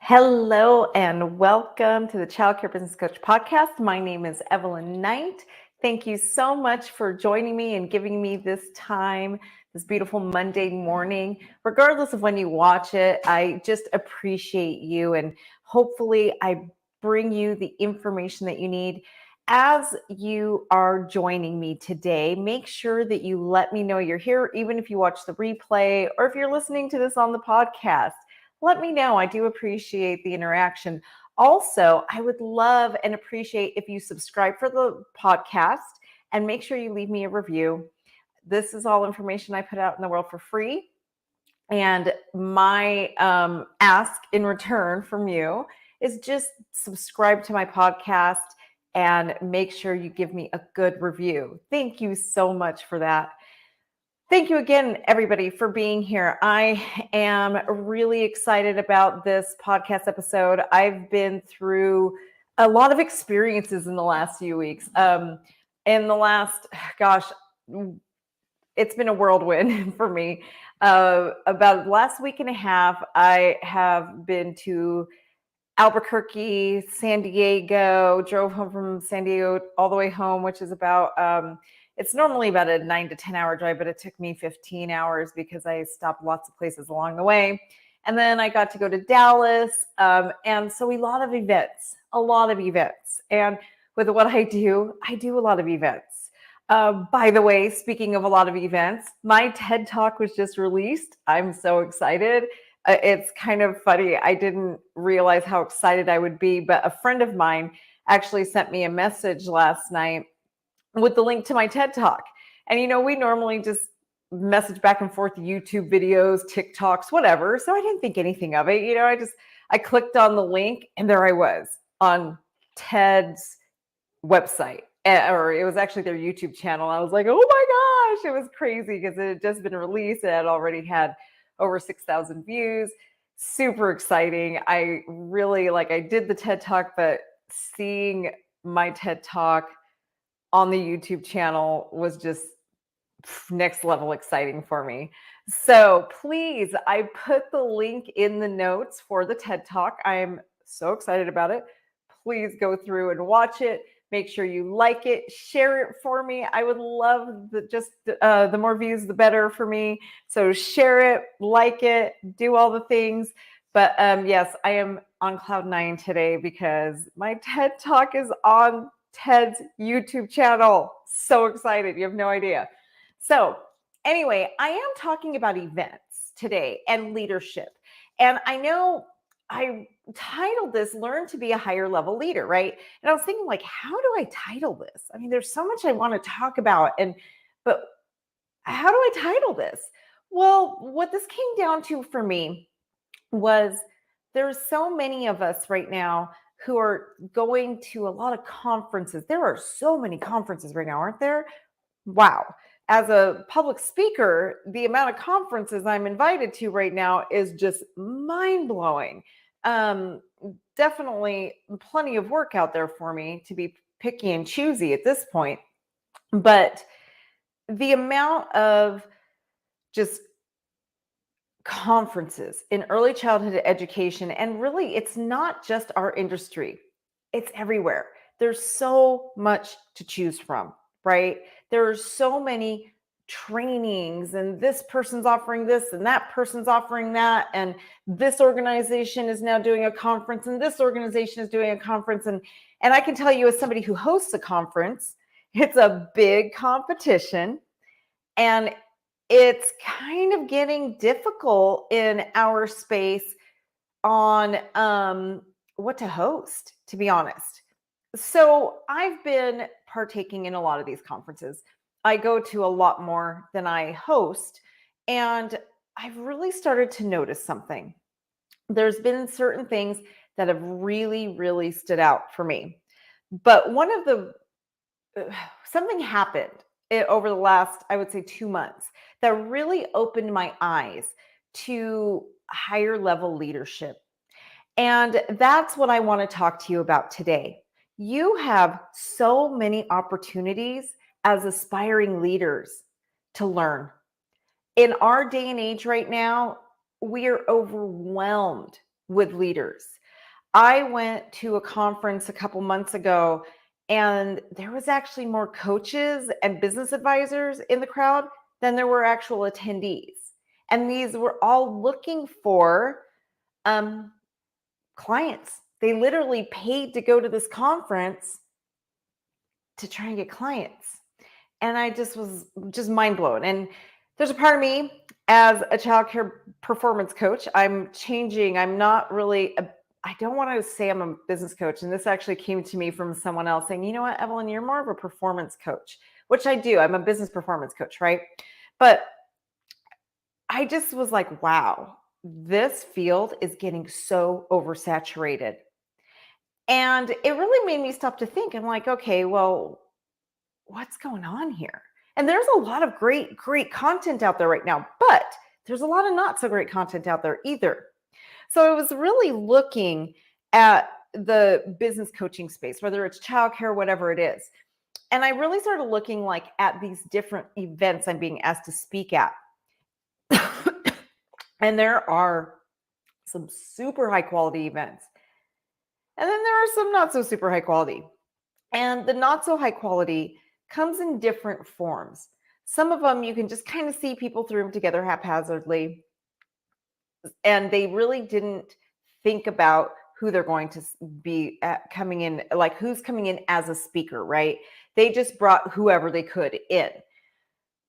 Hello and welcome to the Child Care Business Coach Podcast. My name is Evelyn Knight. Thank you so much for joining me and giving me this time, this beautiful Monday morning. Regardless of when you watch it, I just appreciate you, and hopefully I bring you the information that you need. As you are joining me today, make sure that you let me know you're here, even if you watch the replay or if you're listening to this on the podcast. Let me know. I do appreciate the interaction. Also, I would love and appreciate if you subscribe for the podcast and make sure you leave me a review. This is all information I put out in the world for free. And my ask in return from you is just subscribe to my podcast and make sure you give me a good review. Thank you so much for that. Thank you again, everybody, for being here. I am really excited about this podcast episode. I've been through a lot of experiences in the last few weeks. It's been a whirlwind for me. About the last week and a half, I have been to Albuquerque, San Diego, drove home from San Diego all the way home, which is about, it's normally about a 9 to 10 hour drive, but it took me 15 hours because I stopped lots of places along the way. And then I got to go to Dallas. And so a lot of events. And with what I do a lot of events. By the way, speaking of a lot of events, my TED Talk was just released. I'm so excited. It's kind of funny. I didn't realize how excited I would be, but a friend of mine actually sent me a message last night with the link to my TED Talk. And, we normally just message back and forth YouTube videos, TikToks, whatever. So I didn't think anything of it. I clicked on the link and there I was on TED's website, or it was actually their YouTube channel. I was like, oh my gosh, it was crazy because it had just been released. It had already had over 6,000 views. Super exciting. I did the TED Talk, but seeing my TED Talk on the YouTube channel was just next level exciting for me. So please, I put the link in the notes for the TED Talk. I am so excited about it. Please go through and watch it. Make sure you like it, share it for me. I would love the more views, the better for me. So share it, like it, do all the things. But yes, I am on cloud 9 today because my TED Talk is on Ted's YouTube channel. So excited. You have no idea. So anyway, I am talking about events today and leadership. And I know I titled this Learn to be a Higher Level Leader, right? And I was thinking, how do I title this? I mean, there's so much I want to talk about, but how do I title this? Well, what this came down to for me was there's so many of us right now who are going to a lot of conferences. There are so many conferences right now, aren't there? Wow. As a public speaker, the amount of conferences I'm invited to right now is just mind-blowing. Definitely plenty of work out there for me to be picky and choosy at this point. But the amount of just conferences in early childhood education, and really it's not just our industry, it's everywhere. There's so much to choose from, right? There are so many trainings, and this person's offering this and that person's offering that, and this organization is now doing a conference and this organization is doing a conference. And I can tell you, as somebody who hosts a conference, it's a big competition, and it's kind of getting difficult in our space on what to host, to be honest. So I've been partaking in a lot of these conferences. I go to a lot more than I host, and I've really started to notice something. There's been certain things that have really, really stood out for me. But something happened over the last, I would say, 2 months that really opened my eyes to higher level leadership. And that's what I want to talk to you about today. You have so many opportunities as aspiring leaders to learn. In our day and age right now, we are overwhelmed with leaders. I went to a conference a couple months ago, and there was actually more coaches and business advisors in the crowd than there were actual attendees. And these were all looking for clients. They literally paid to go to this conference to try and get clients. And I just was just mind blown. And there's a part of me as a childcare performance coach, I'm changing. I'm not really I don't want to say I'm a business coach. And this actually came to me from someone else saying, you know what, Evelyn, you're more of a performance coach, which I do. I'm a business performance coach, right? But I just was like, wow, this field is getting so oversaturated. And it really made me stop to think. I'm like, okay, well, what's going on here? And there's a lot of great content out there right now, but there's a lot of not so great content out there either. So I was really looking at the business coaching space, whether it's childcare, whatever it is. And I really started looking like at these different events I'm being asked to speak at. And there are some super high quality events. And then there are some not so super high quality. And the not so high quality comes in different forms. Some of them you can just kind of see people threw them together haphazardly, and they really didn't think about who they're going to be coming in, like who's coming in as a speaker, right? They just brought whoever they could in.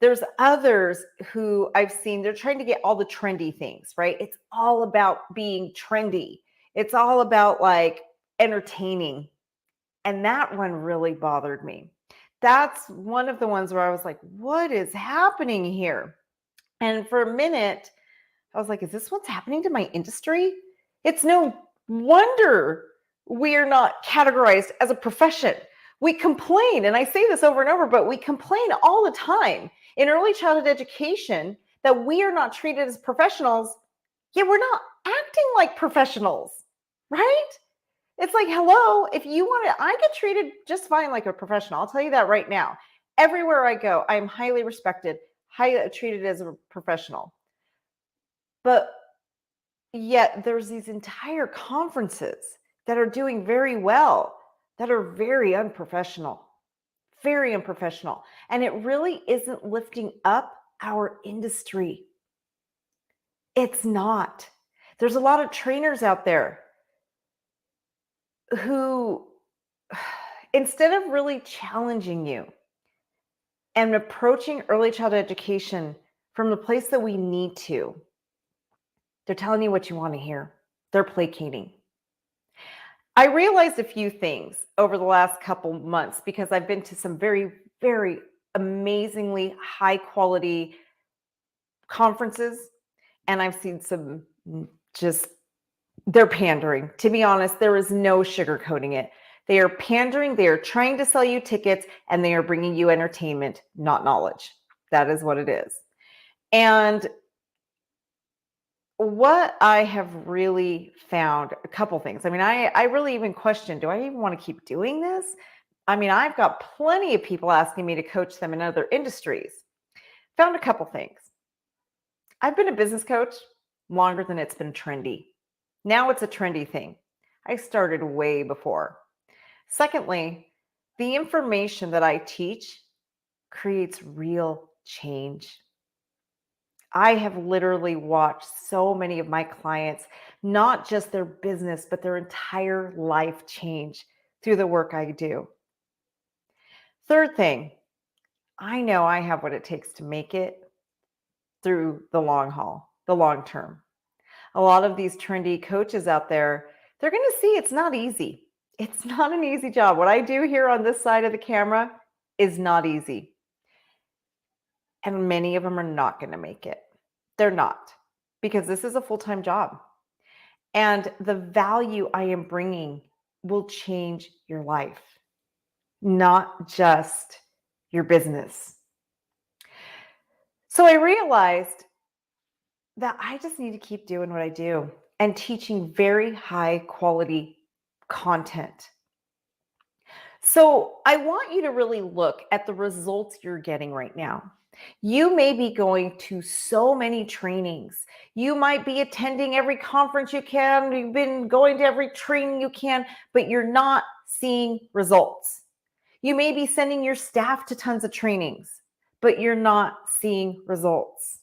There's others who I've seen, they're trying to get all the trendy things, right? It's all about being trendy. It's all about like entertaining. And that one really bothered me. That's one of the ones where I was like, what is happening here? And for a minute, I was like, is this what's happening to my industry? It's no wonder we're not categorized as a profession. We complain, and I say this over and over, but we complain all the time in early childhood education that we are not treated as professionals, yet we're not acting like professionals, right? It's like, hello, if you want to, I get treated just fine like a professional. I'll tell you that right now. Everywhere I go, I'm highly respected, highly treated as a professional. But yet there's these entire conferences that are doing very well that are very unprofessional, very unprofessional. And it really isn't lifting up our industry. It's not. There's a lot of trainers out there who, instead of really challenging you and approaching early childhood education from the place that we need to, they're telling you what you want to hear. They're placating. I realized a few things over the last couple months because I've been to some very, very amazingly high quality conferences, and I've seen some just, they're pandering. To be honest, there is no sugarcoating it. They are pandering. They are trying to sell you tickets, and they are bringing you entertainment, not knowledge. That is what it is. And what I have really found, a couple things. I mean, I really even questioned, do I even want to keep doing this? I mean, I've got plenty of people asking me to coach them in other industries. Found a couple things. I've been a business coach longer than it's been trendy. Now it's a trendy thing. I started way before. Secondly, the information that I teach creates real change. I have literally watched so many of my clients, not just their business, but their entire life change through the work I do. Third thing, I know I have what it takes to make it through the long haul, the long term. A lot of these trendy coaches out there, they're going to see it's not easy. It's not an easy job. What I do here on this side of the camera is not easy. And many of them are not going to make it. They're not, because this is a full-time job. And the value I am bringing will change your life, not just your business. So I realized that I just need to keep doing what I do and teaching very high quality content. So I want you to really look at the results you're getting right now. You may be going to so many trainings. You might be attending every conference you can. You've been going to every training you can, but you're not seeing results. You may be sending your staff to tons of trainings, but you're not seeing results.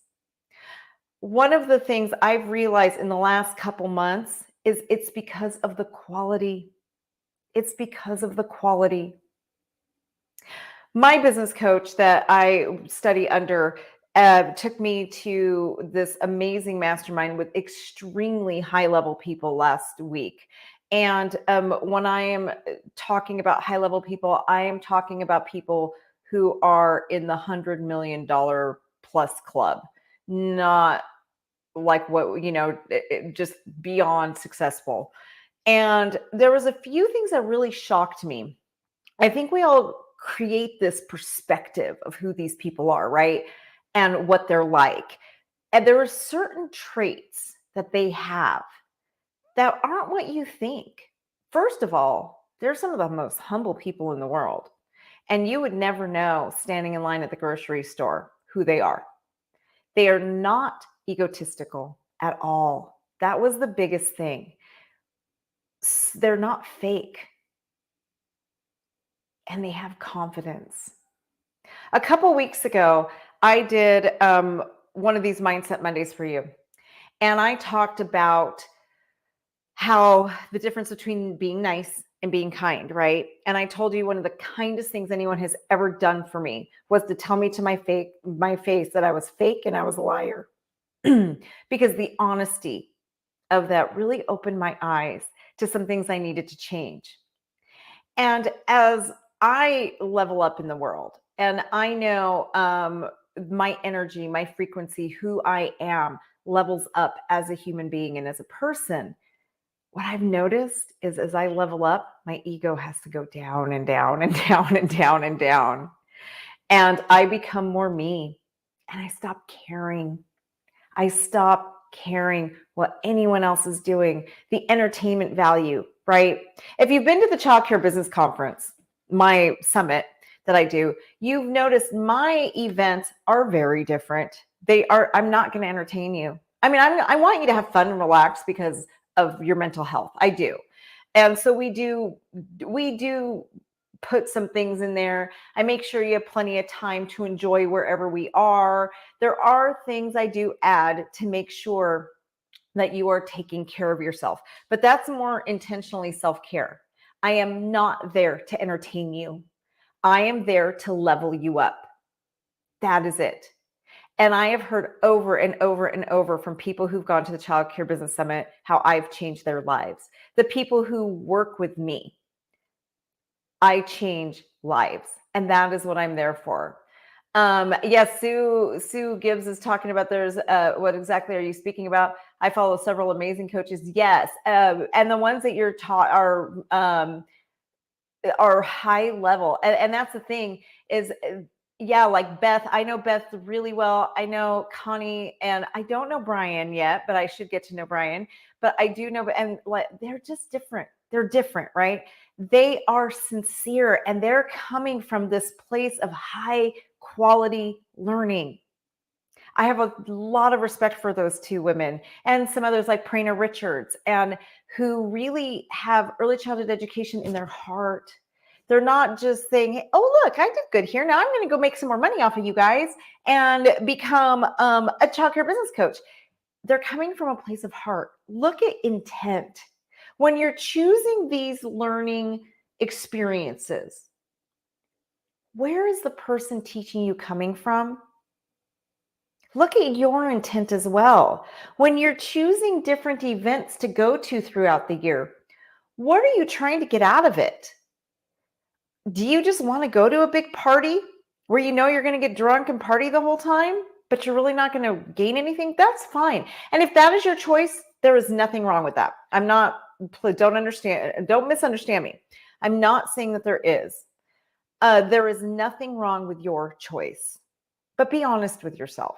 One of the things I've realized in the last couple months is it's because of the quality. It's because of the quality. My business coach that I study under took me to this amazing mastermind with extremely high level people last week. And when I am talking about high level people, I am talking about people who are in the $100 million plus club, not like what, just beyond successful. And there was a few things that really shocked me. I think we all create this perspective of who these people are, right? And what they're like. And there are certain traits that they have that aren't what you think. First of all, they're some of the most humble people in the world. And you would never know standing in line at the grocery store who they are. They are not egotistical at all. That was the biggest thing. They're not fake. And they have confidence. A couple weeks ago, I did one of these Mindset Mondays for you. And I talked about how the difference between being nice and being kind, right? And I told you one of the kindest things anyone has ever done for me was to tell me to my face that I was fake and I was a liar. Because the honesty of that really opened my eyes to some things I needed to change. And as I level up in the world and I know my energy, my frequency, who I am levels up as a human being and as a person, what I've noticed is as I level up, my ego has to go down and down and down and down and down. And I become more me and I stop caring. I stop caring what anyone else is doing, the entertainment value, right? If you've been to the Child Care Business Conference, my summit that I do, you've noticed my events are very different. I'm not going to entertain you. I mean, I want you to have fun and relax because of your mental health. I do. And so we do put some things in there. I make sure you have plenty of time to enjoy wherever we are. There are things I do add to make sure that you are taking care of yourself, but that's more intentionally self-care. I am not there to entertain you. I am there to level you up. That is it. And I have heard over and over and over from people who've gone to the Child Care Business Summit how I've changed their lives. The people who work with me, I change lives, and that is what I'm there for. Yes, Sue Gibbs is talking about there's what exactly are you speaking about? I follow several amazing coaches. Yes, and the ones that you're taught are high level, and that's the thing is. Yeah, like Beth, I know Beth really well. I know Connie, and I don't know Brian yet, but I should get to know Brian. But I do know, and like they're just different. They're different, right? They are sincere, and they're coming from this place of high quality learning. I have a lot of respect for those two women and some others like Prana Richards, and who really have early childhood education in their heart. They're not just saying, hey, oh, look, I did good here. Now I'm going to go make some more money off of you guys and become a childcare business coach. They're coming from a place of heart. Look at intent. When you're choosing these learning experiences, where is the person teaching you coming from? Look at your intent as well. When you're choosing different events to go to throughout the year, what are you trying to get out of it? Do you just want to go to a big party where you know you're going to get drunk and party the whole time, but you're really not going to gain anything? That's fine. And if that is your choice, there is nothing wrong with that. Don't misunderstand me. I'm not saying that there is. There is nothing wrong with your choice, but be honest with yourself.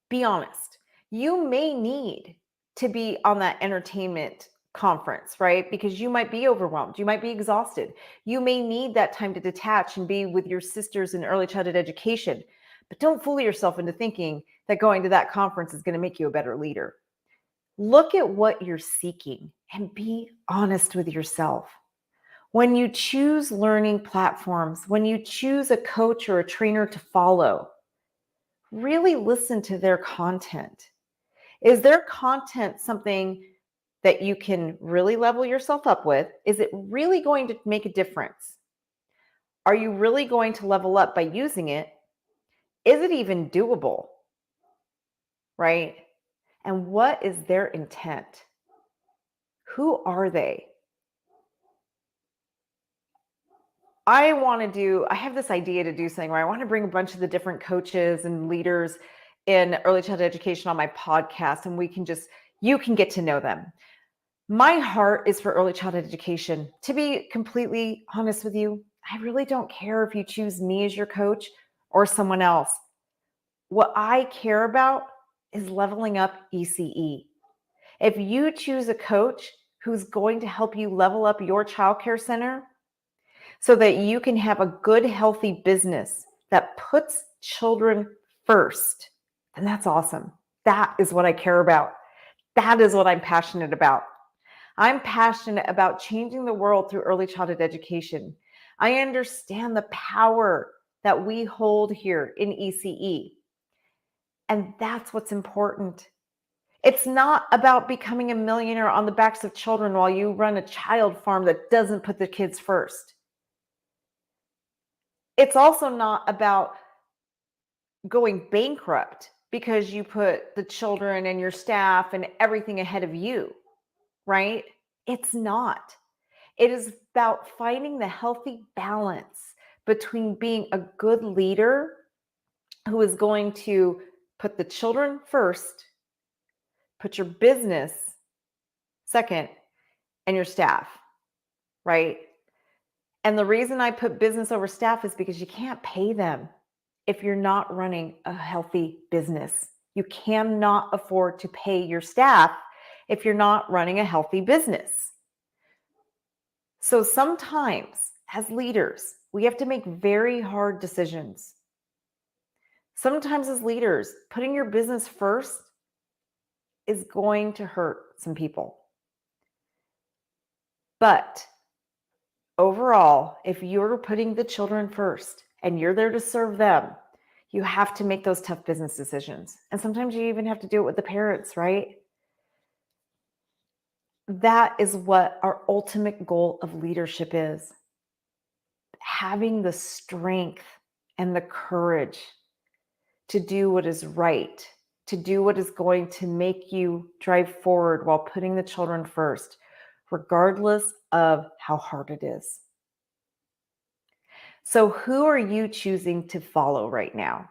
Be honest. You may need to be on that entertainment conference, right? Because you might be overwhelmed, you might be exhausted. You may need that time to detach and be with your sisters in early childhood education. But don't fool yourself into thinking that going to that conference is going to make you a better leader. Look at what you're seeking and be honest with yourself. When you choose learning platforms, when you choose a coach or a trainer to follow, really listen to their content. Is their content something that you can really level yourself up with? Is it really going to make a difference? Are you really going to level up by using it? Is it even doable? Right? And what is their intent? Who are they? I have this idea to do something where I want to bring a bunch of the different coaches and leaders in early childhood education on my podcast, and you can get to know them. My heart is for early childhood education. To be completely honest with you, I really don't care if you choose me as your coach or someone else. What I care about is leveling up ECE. If you choose a coach who's going to help you level up your childcare center so that you can have a good, healthy business that puts children first, then that's awesome. That is what I care about. That is what I'm passionate about. I'm passionate about changing the world through early childhood education. I understand the power that we hold here in ECE. And that's what's important. It's not about becoming a millionaire on the backs of children while you run a child farm that doesn't put the kids first. It's also not about going bankrupt because you put the children and your staff and everything ahead of you, right? It's not. It is about finding the healthy balance between being a good leader who is going to put the children first, put your business second, and your staff, right? And the reason I put business over staff is because you can't pay them if you're not running a healthy business. You cannot afford to pay your staff if you're not running a healthy business. So sometimes as leaders, we have to make very hard decisions. Sometimes as leaders, putting your business first is going to hurt some people. But overall, if you're putting the children first and you're there to serve them, you have to make those tough business decisions. And sometimes you even have to do it with the parents, right? That is what our ultimate goal of leadership is. Having the strength and the courage to do what is right, to do what is going to make you drive forward while putting the children first, regardless of how hard it is. So, who are you choosing to follow right now?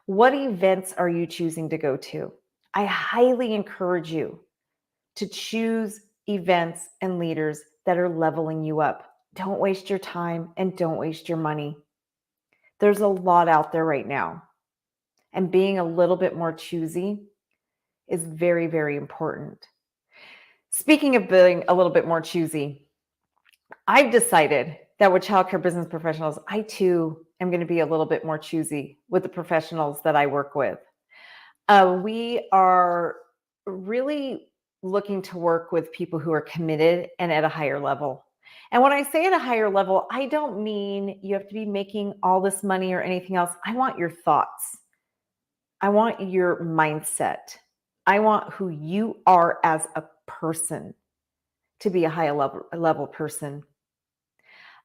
What events are you choosing to go to? I highly encourage you to choose events and leaders that are leveling you up. Don't waste your time and don't waste your money. There's a lot out there right now. And being a little bit more choosy is very, very important. Speaking of being a little bit more choosy, I've decided that with childcare business professionals, I too am going to be a little bit more choosy with the professionals that I work with. We are really looking to work with people who are committed and at a higher level. And when I say at a higher level, I don't mean you have to be making all this money or anything else. I want your thoughts. I want your mindset. I want who you are as a person to be a higher level person.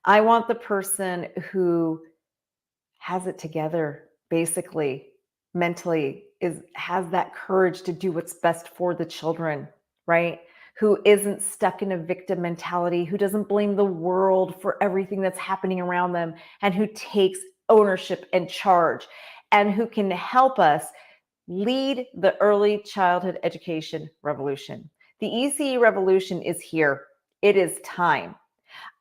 I want the person who has it together, basically, mentally, has that courage to do what's best for the children, right? Who isn't stuck in a victim mentality, who doesn't blame the world for everything that's happening around them, and who takes ownership and charge, and who can help us lead the early childhood education revolution. The ECE revolution is here. It is time.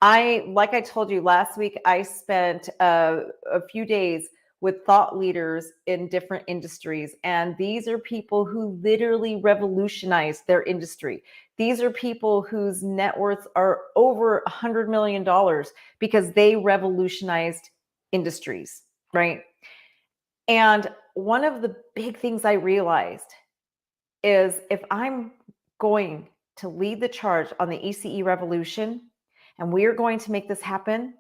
Like I told you last week, I spent a few days with thought leaders in different industries. And these are people who literally revolutionized their industry. These are people whose net worths are over $100 million because they revolutionized industries, right? And one of the big things I realized is if I'm going to lead the charge on the ECE revolution and we are going to make this happen,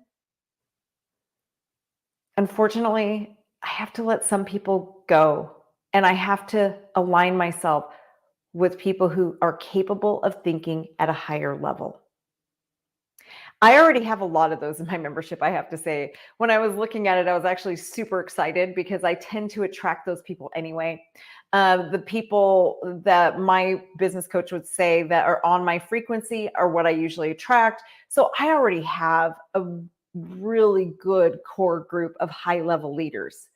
unfortunately, I have to let some people go and I have to align myself with people who are capable of thinking at a higher level. I already have a lot of those in my membership, I have to say. When I was looking at it, I was actually super excited because I tend to attract those people anyway. The people that my business coach would say that are on my frequency are what I usually attract. So I already have a really good core group of high-level leaders.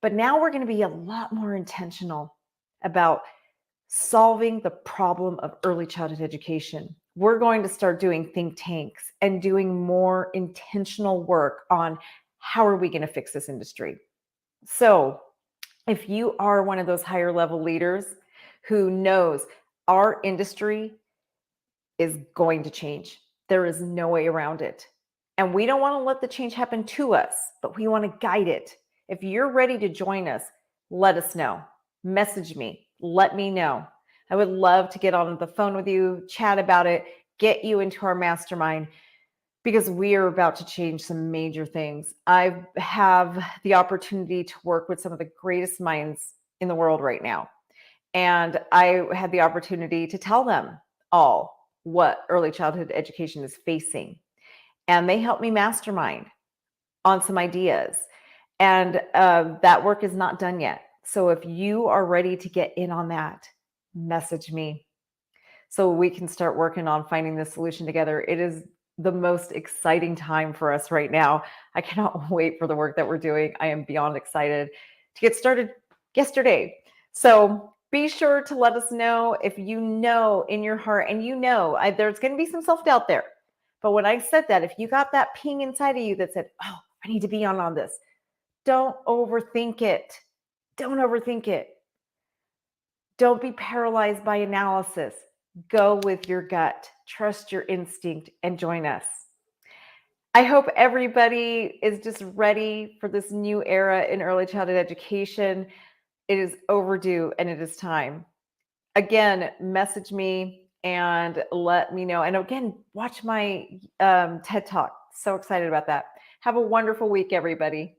But now we're going to be a lot more intentional about solving the problem of early childhood education. We're going to start doing think tanks and doing more intentional work on how are we going to fix this industry. So if you are one of those higher level leaders who knows our industry is going to change, there is no way around it. And we don't want to let the change happen to us, but we want to guide it. If you're ready to join us, let us know. Message me. Let me know. I would love to get on the phone with you, chat about it, get you into our mastermind because we are about to change some major things. I have the opportunity to work with some of the greatest minds in the world right now. And I had the opportunity to tell them all what early childhood education is facing. And they helped me mastermind on some ideas. And that work is not done yet. So if you are ready to get in on that, message me so we can start working on finding this solution together. It is the most exciting time for us right now. I cannot wait for the work that we're doing. I am beyond excited to get started yesterday. So be sure to let us know if you know in your heart, and there's going to be some self-doubt there. But when I said that, if you got that ping inside of you that said, oh, I need to be on this, don't overthink it. Don't overthink it. Don't be paralyzed by analysis. Go with your gut, trust your instinct, and join us. I hope everybody is just ready for this new era in early childhood education. It is overdue and it is time. Again, message me and let me know. And again, watch my TED Talk. So excited about that. Have a wonderful week, everybody.